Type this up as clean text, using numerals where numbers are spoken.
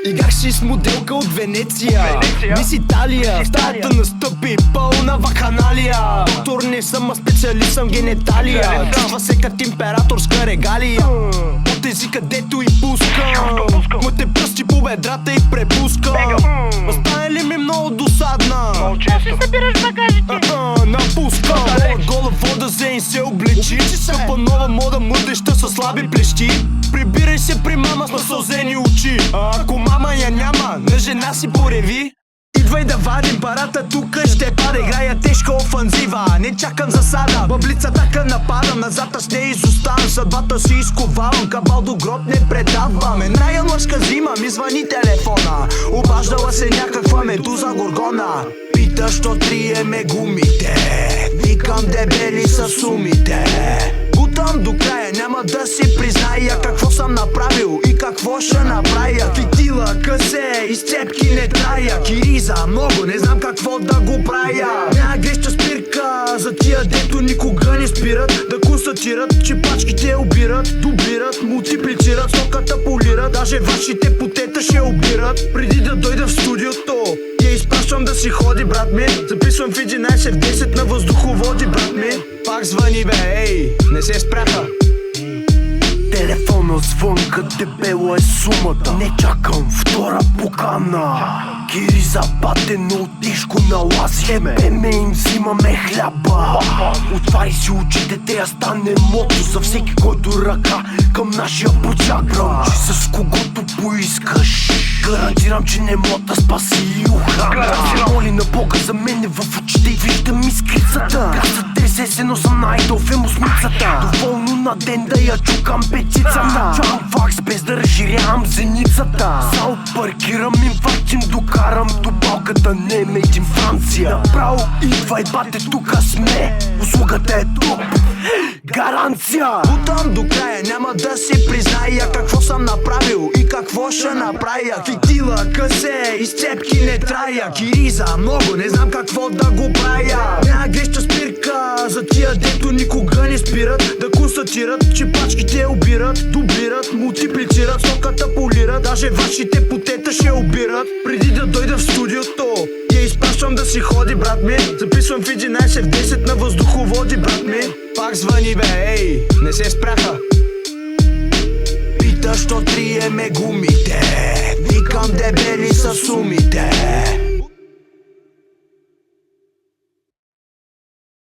Играх си с моделка от Венеция, Мис Италия. В стаята настъпи пълна вакханалия. Доктор не съм, а специалист съм генеталия. Чува се като императорска регалия. От езика дето и пускам, моите пръсти по бедрата и препускам. Стане ли ми много досадна? Как си събираш багажите? Напускам. Гола вода зейн се обличи. Къпа нова мода, младеща със слаби плещи. Прибирай се при мама с насълзени очи. А ако мама я няма, на жена си пореви. Идвай да вадим парата, тук ще пада. Играя тежка офанзива, не чакам засада. Бъблица така нападам, назад аз не изоставам. Съдбата си изковавам, кабал до гроб не предавам. Една януарска зима ми звъни телефона. Обаждала се някаква медуза горгона. Пита, що триеме гумите. Викам, дебели са сумите. Бутам до края, няма да си призная какво съм направил и какво ще направя. Фитила, късе, изцепки не трая. Кириза, много, не знам какво да го правя. Няма греща спирка за тия, дето никога не спират да констатират, че пачките обират, дублират, мултиплицират, стоката полират. Даже вашите потета ще обират. Преди да дойда в студиото, я изпращам да си ходи, брат ми. Записвам в 11 в 10 на въздуховоди, брат ми. Пак звъни, бе, ей, не се спряха. Телефона звънка, дебела е сумата. Не чакам втора покана. Кириза батено тежко налазихме. Ебеме им взимаме хляба. Отваряй си очите, тея стане мото за всеки, който ръка към нашия почак. Гръмчи с когото поискаш. Гарантирам, че не мога да спаси и охрана. Моли на Бога за мене в очите и виждам искрицата. Газа тресе се, но съм най-дол в емосмицата. Доволно на ден да я чукам пецицата. Чувам факс без да разширявам зеницата. Само паркирам инфаркт им докарам до балката, не е made in Франция. Направо идвай, бате, тука сме. Услугата е топ, гаранция. Бутам до края, няма да си призная какво съм направил и какво ще направя. Фитила, късе, изцепки не трая. Кириза, много, не знам какво да го правя. Няма греща спирка за тия, дето никога не спират да констатират, че пачките обират, дублират, мултиплицират, стоката полират. Даже вашите потета ще обират. Преди да дойда в студиото, я изпращам да си ходи, брат ми. Записвам в 11 в 10 на въздуховоди, брат ми. Пак звъни, бе, ей, не се спряха. Пита, що триеме гумите. Викам, дебели са сумите.